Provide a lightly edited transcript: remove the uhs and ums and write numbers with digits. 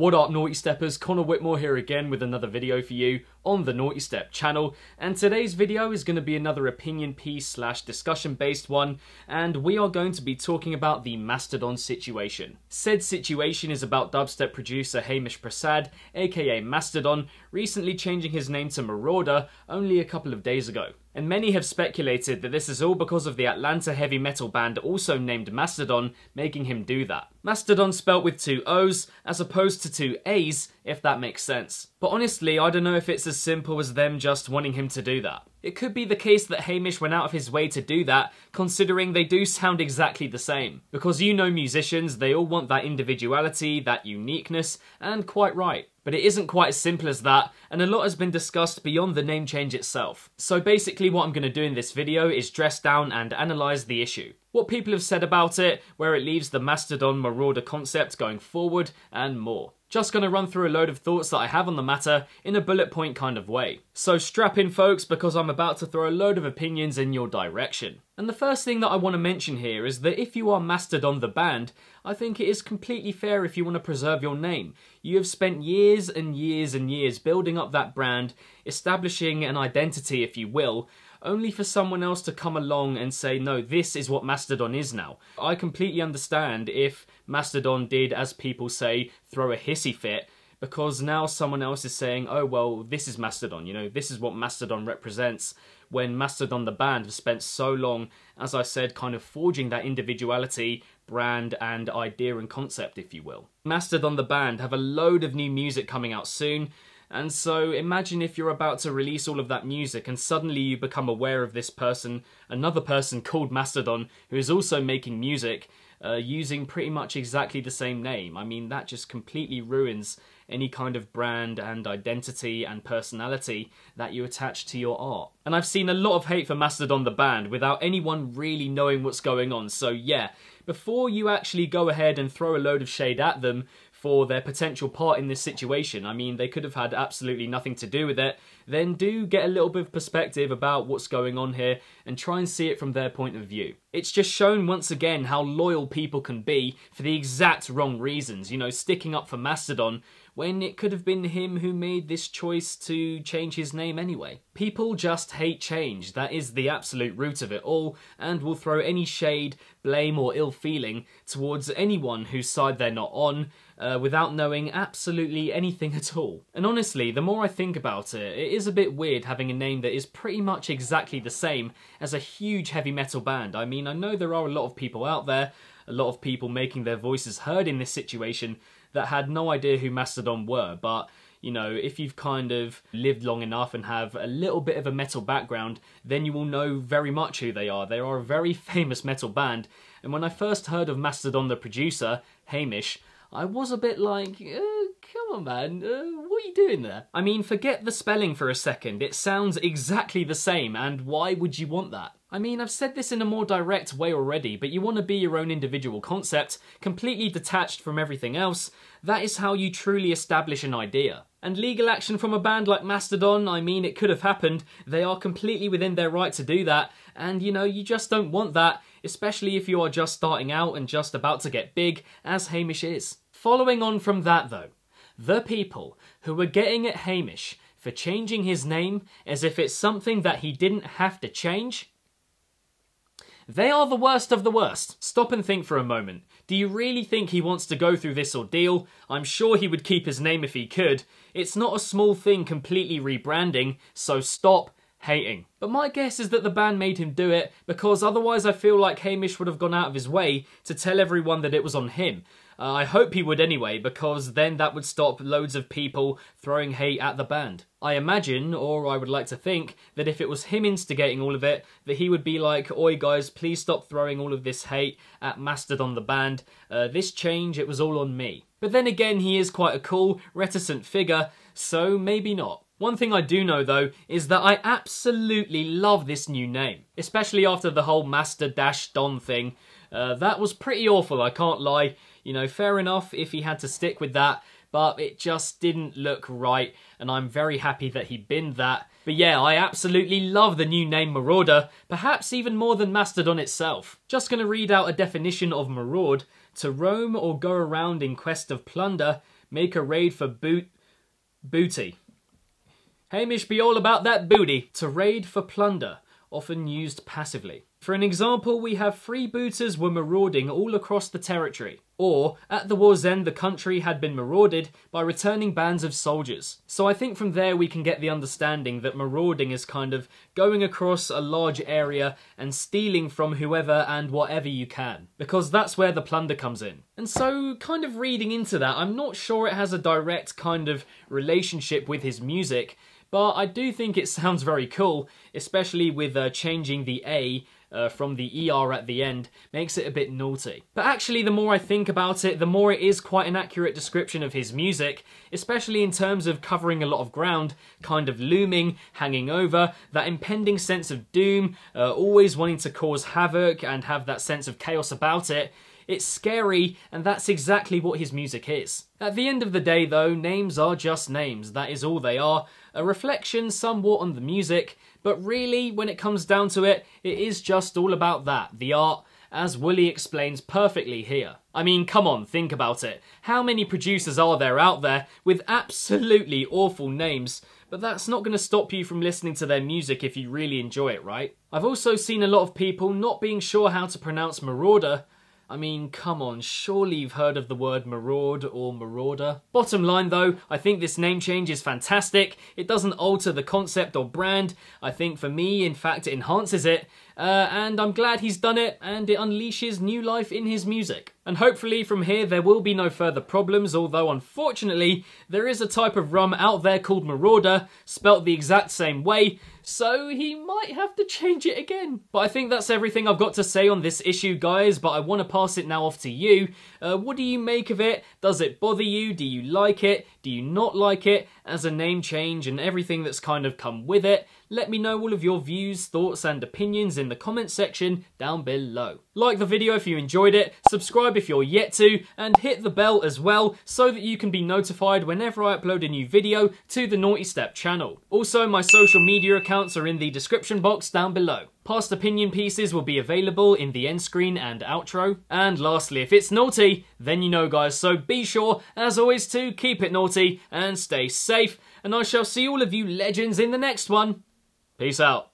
What up, Nawtysteppers? Connor Whitmore here again with another video for you on the Nawtystep channel, and today's video is going to be another opinion piece slash discussion based one, and we are going to be talking about the Mastodon situation. Said situation is about dubstep producer Hamish Prasad, aka Mastodon, recently changing his name to Marauder only a couple of days ago. And many have speculated that this is all because of the Atlanta heavy metal band also named Mastodon making him do that. Mastodon spelt with 2 O's as opposed to 2 A's, if that makes sense. But honestly, I don't know if it's as simple as them just wanting him to do that. It could be the case that Hamish went out of his way to do that, considering they do sound exactly the same. Because you know musicians, they all want that individuality, that uniqueness, and quite right. But it isn't quite as simple as that, and a lot has been discussed beyond the name change itself. So basically what I'm going to do in this video is dress down and analyse the issue. What people have said about it, where it leaves the Mastodon Marauder concept going forward, and more. Just going to run through a load of thoughts that I have on the matter in a bullet point kind of way. So strap in folks, because I'm about to throw a load of opinions in your direction. And the first thing that I want to mention here is that if you are Mastodon the band, I think it is completely fair if you want to preserve your name. You have spent years and years and years building up that brand, establishing an identity if you will, only for someone else to come along and say, no, this is what Mastodon is now. I completely understand if Mastodon did, as people say, throw a hissy fit, because now someone else is saying, oh, well, this is Mastodon, you know, this is what Mastodon represents, when Mastodon the band have spent so long, as I said, kind of forging that individuality, brand, and idea and concept, if you will. Mastodon the band have a load of new music coming out soon, and so imagine if you're about to release all of that music and suddenly you become aware of this person, another person called Mastodon, who is also making music, using pretty much exactly the same name. I mean, that just completely ruins any kind of brand and identity and personality that you attach to your art. And I've seen a lot of hate for Mastodon the band without anyone really knowing what's going on, so yeah, before you actually go ahead and throw a load of shade at them for their potential part in this situation, I mean, they could have had absolutely nothing to do with it, then do get a little bit of perspective about what's going on here and try and see it from their point of view. It's just shown once again how loyal people can be for the exact wrong reasons, you know, sticking up for Mastodon when it could have been him who made this choice to change his name anyway. People just hate change, that is the absolute root of it all, and will throw any shade, blame or ill feeling towards anyone whose side they're not on, without knowing absolutely anything at all. And honestly, the more I think about it, it is a bit weird having a name that is pretty much exactly the same as a huge heavy metal band. I mean, I know there are a lot of people out there, a lot of people making their voices heard in this situation that had no idea who Mastodon were, but you know, if you've kind of lived long enough and have a little bit of a metal background, then you will know very much who they are. They are a very famous metal band, and when I first heard of Mastodon the producer, Hamish, I was a bit like, come on man, what are you doing there? I mean, forget the spelling for a second, it sounds exactly the same, and why would you want that? I mean, I've said this in a more direct way already, but you want to be your own individual concept, completely detached from everything else. That is how you truly establish an idea. And legal action from a band like Mastodon, I mean, it could have happened. They are completely within their right to do that, and you know, you just don't want that, especially if you are just starting out and just about to get big, as Hamish is. Following on from that though, the people who were getting at Hamish for changing his name as if it's something that he didn't have to change, they are the worst of the worst. Stop and think for a moment. Do you really think he wants to go through this ordeal? I'm sure he would keep his name if he could. It's not a small thing completely rebranding, so stop hating. But my guess is that the band made him do it because otherwise I feel like Hamish would have gone out of his way to tell everyone that it was on him. I hope he would anyway, because then that would stop loads of people throwing hate at the band. I imagine, or I would like to think, that if it was him instigating all of it, that he would be like, oi guys, please stop throwing all of this hate at Mastodon the band. This change, it was all on me. But then again, he is quite a cool, reticent figure, so maybe not. One thing I do know though, is that I absolutely love this new name. Especially after the whole Mastadon thing. That was pretty awful, I can't lie. You know, fair enough if he had to stick with that, but it just didn't look right, and I'm very happy that he binned that. But yeah, I absolutely love the new name Marauder, perhaps even more than Mastodon itself. Just gonna read out a definition of maraud: to roam or go around in quest of plunder, make a raid for booty. Hamish be all about that booty. To raid for plunder, often used passively. For an example, we have freebooters were marauding all across the territory. Or, at the war's end, the country had been marauded by returning bands of soldiers. So I think from there we can get the understanding that marauding is kind of going across a large area and stealing from whoever and whatever you can. Because that's where the plunder comes in. And so, kind of reading into that, I'm not sure it has a direct kind of relationship with his music, but I do think it sounds very cool, especially with changing the A from the ER at the end, makes it a bit naughty. But actually, the more I think about it, the more it is quite an accurate description of his music, especially in terms of covering a lot of ground, kind of looming, hanging over, that impending sense of doom, always wanting to cause havoc and have that sense of chaos about it. It's scary, and that's exactly what his music is. At the end of the day though, names are just names, that is all they are, a reflection somewhat on the music, but really, when it comes down to it, it is just all about that, the art, as Wooly explains perfectly here. I mean, come on, think about it. How many producers are there out there with absolutely awful names? But that's not going to stop you from listening to their music if you really enjoy it, right? I've also seen a lot of people not being sure how to pronounce Marauder. I mean, come on, surely you've heard of the word maraud or marauder. Bottom line though, I think this name change is fantastic. It doesn't alter the concept or brand. I think for me, in fact, it enhances it. And I'm glad he's done it, and it unleashes new life in his music. And hopefully from here there will be no further problems, although unfortunately there is a type of rum out there called Marauder, spelt the exact same way, so he might have to change it again. But I think that's everything I've got to say on this issue, guys, but I want to pass it now off to you. What do you make of it? Does it bother you? Do you like it? Do you not like it? As a name change and everything that's kind of come with it? Let me know all of your views, thoughts and opinions in the comment section down below. Like the video if you enjoyed it, subscribe if you're yet to, and hit the bell as well so that you can be notified whenever I upload a new video to the Nawtystep channel. Also, my social media accounts are in the description box down below. Past opinion pieces will be available in the end screen and outro. And lastly, if it's naughty, then you know guys, so be sure, as always, to keep it naughty and stay safe, and I shall see all of you legends in the next one. Peace out.